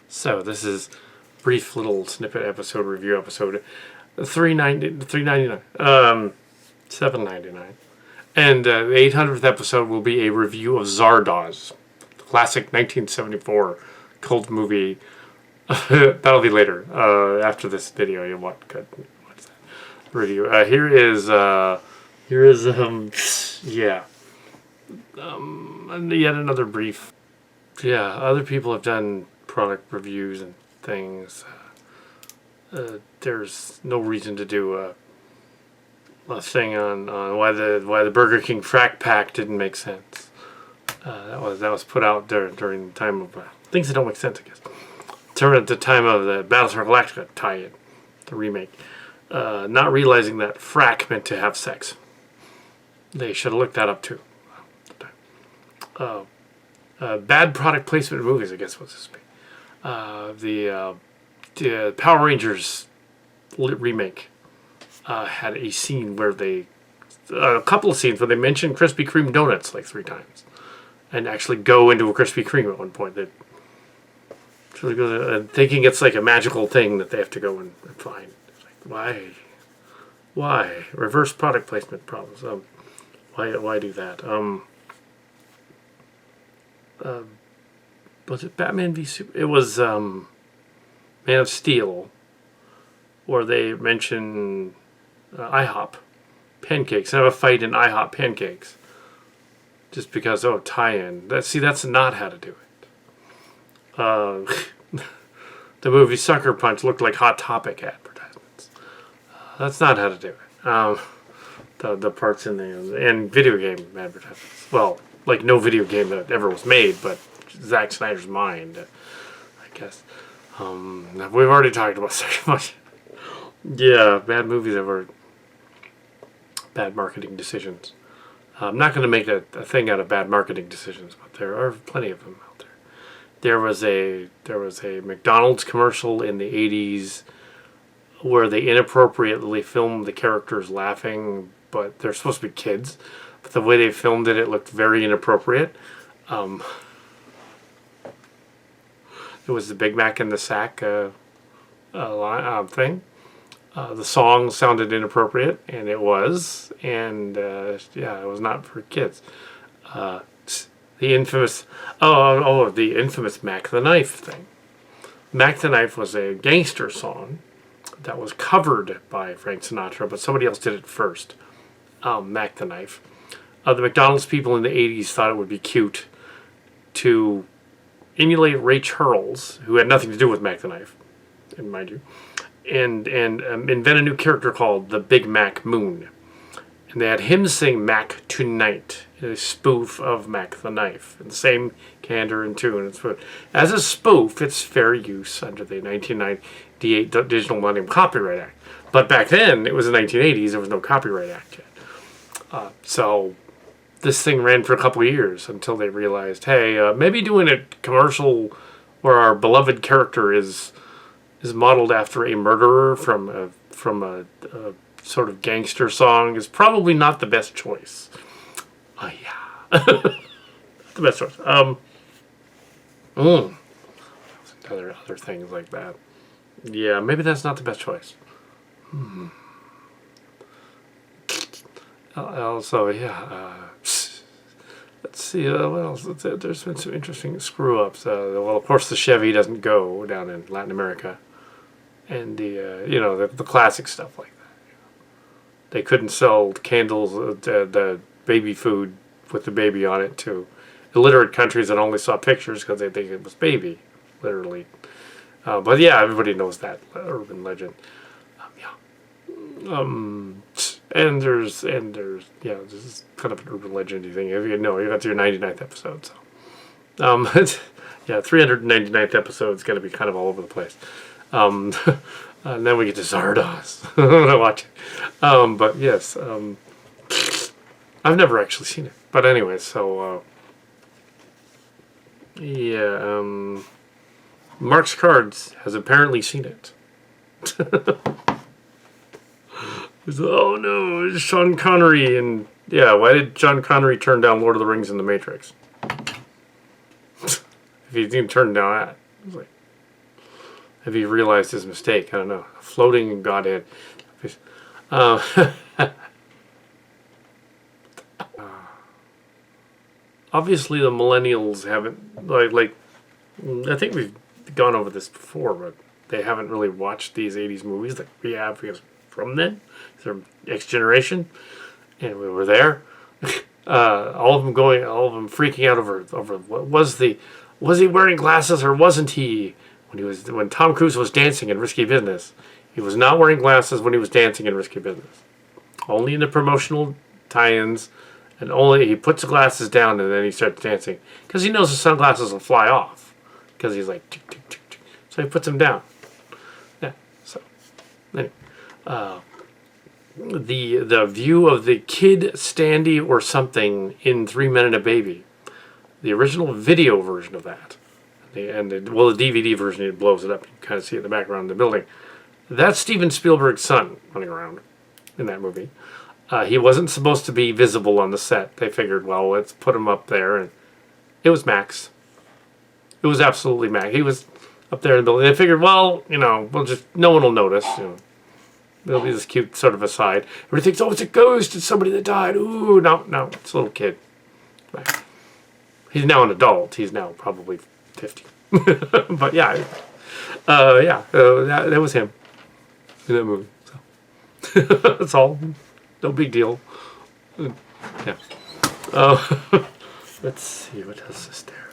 So this is brief little snippet episode, review episode, $3.99, $7.99, and the 800th episode will be a review of Zardoz, the classic 1974 cult movie. That'll be later. After this video, you'll watch. What's that review? Here is yeah. And yet another brief. Yeah, other people have done product reviews and things. There's no reason to do a thing on why the Burger King Frack Pack didn't make sense. That was put out during the time of things that don't make sense, I guess. At the time of the Battlestar Galactica tie-in, the remake, not realizing that frack meant to have sex. They should have looked that up too. Bad product placement in movies, I guess was this. The Power Rangers remake had a scene where a couple of scenes where they mentioned Krispy Kreme donuts like 3 times, and actually go into a Krispy Kreme at one point. That thinking it's like a magical thing that they have to go and find. It's like, why reverse product placement problems? Why do that? Was it Batman v Super? It was Man of Steel, where they mention IHOP pancakes and have a fight in IHOP pancakes, just because tie-in. That's not how to do it. The movie Sucker Punch looked like Hot Topic advertisements. That's not how to do it. The parts in and video game advertisements. Well, like no video game that ever was made, but Zack Snyder's mind, I guess. We've already talked about Sucker Punch. Yeah, bad movies are bad marketing decisions. I'm not going to make a thing out of bad marketing decisions, but there are plenty of them out there. There was a McDonald's commercial in the 80s where they inappropriately filmed the characters laughing, but they're supposed to be kids. But the way they filmed it, it looked very inappropriate. It was the Big Mac in the Sack thing. The song sounded inappropriate, and it was. And it was not for kids. The infamous Mac the Knife thing. Mac the Knife was a gangster song that was covered by Frank Sinatra, but somebody else did it first. Mac the Knife. The McDonald's people in the 80s thought it would be cute to emulate Ray Charles, who had nothing to do with Mac the Knife, and mind you, and invent a new character called the Big Mac Moon. And they had him sing Mac Tonight, a spoof of Mac the Knife, in the same candor and tune. As a spoof, it's fair use under the 1998 Digital Millennium Copyright Act. But back then, it was the 1980s, there was no Copyright Act yet. So this thing ran for a couple of years until they realized, hey, maybe doing a commercial where our beloved character is modeled after a murderer from a sort of gangster song is probably not the best choice. Yeah. The best choice. Other things like that. Yeah, maybe that's not the best choice. Also, let's see, what else? There's been some interesting screw-ups. Well, of course, the Chevy doesn't go down in Latin America. And the classic stuff like that. They couldn't sell candles, the baby food with the baby on it to illiterate countries that only saw pictures because they think it was baby, literally. But yeah, everybody knows that urban legend. And there's this is kind of an urban legendy thing. If you know, you got to your 99th episode, so 399th episode is going to be kind of all over the place. And then we get to Zardoz. I watch it. But yes, I've never actually seen it. But anyway, so Mark's Cards has apparently seen it. Oh no, it's Sean Connery, and why did Sean Connery turn down Lord of the Rings and The Matrix? If he didn't turn down that, I was like, Have he realized his mistake? I don't know. Floating Godhead. Uh, obviously, the millennials haven't like. I think we've gone over this before, but they haven't really watched these '80s movies that we have because from then, they're X generation, and we were there. All of them freaking out over what was he wearing glasses or wasn't he? When Tom Cruise was dancing in Risky Business, he was not wearing glasses when he was dancing in Risky Business. Only in the promotional tie-ins, and only he puts the glasses down and then he starts dancing because he knows the sunglasses will fly off because he's like tick, tick, tick, tick. So he puts them down. Yeah. So anyway, the view of the kid standee or something in 3 Men and a Baby, the original video version of that. The DVD version, it blows it up. You can kind of see it in the background of the building. That's Steven Spielberg's son running around in that movie. He wasn't supposed to be visible on the set. They figured, well, let's put him up there. And it was Max. It was absolutely Max. He was up there in the building. They figured, well, no one will notice. There'll be this cute sort of aside. Everybody thinks, oh, it's a ghost. It's somebody that died. Ooh, no, it's a little kid. He's now an adult. He's now probably 50. But yeah, that was him in that movie. So that's all. No big deal. Yeah. Let's see what else is there.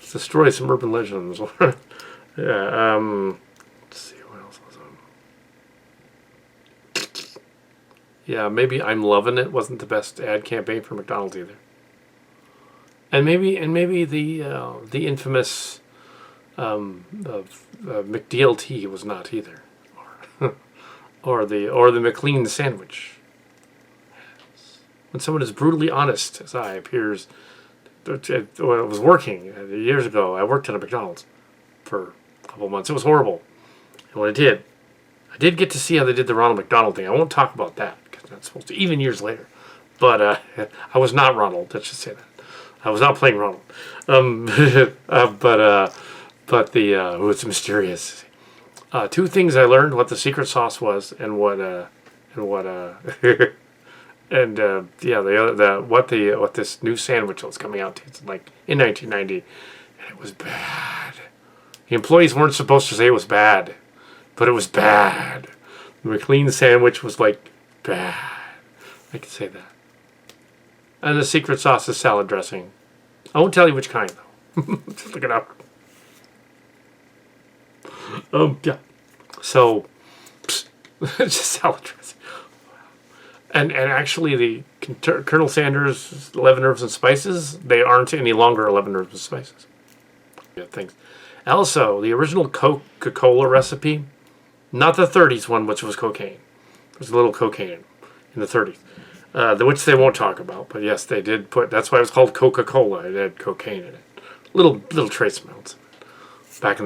Let's destroy some urban legends. Yeah. Let's see what else was on. Yeah, maybe I'm Lovin' It wasn't the best ad campaign for McDonald's either. And maybe the infamous McDLT was not either, or the McLean sandwich. When someone is brutally honest, as I appears, when it was working years ago, I worked at a McDonald's for a couple of months. It was horrible, and when I did get to see how they did the Ronald McDonald thing. I won't talk about that because I'm not supposed to, even years later. But I was not Ronald. Let's just say that. I was not playing Ronald. But it's mysterious. Two things I learned: what the secret sauce was, and what what this new sandwich was coming out tasted like in 1990, and it was bad. The employees weren't supposed to say it was bad, but it was bad. The McLean sandwich was like bad. I can say that. And the secret sauce is salad dressing. I won't tell you which kind, though. Just look it up. Yeah. So, it's just salad dressing. And actually, the Colonel Sanders 11 Herbs and Spices, they aren't any longer 11 Herbs and Spices. Yeah, thanks. Also, the original Coca-Cola recipe, not the 30s one, which was cocaine. There's a little cocaine in the 30s. Which they won't talk about, but yes, they did put. That's why it was called Coca-Cola. It had cocaine in it, little trace amounts. Back in the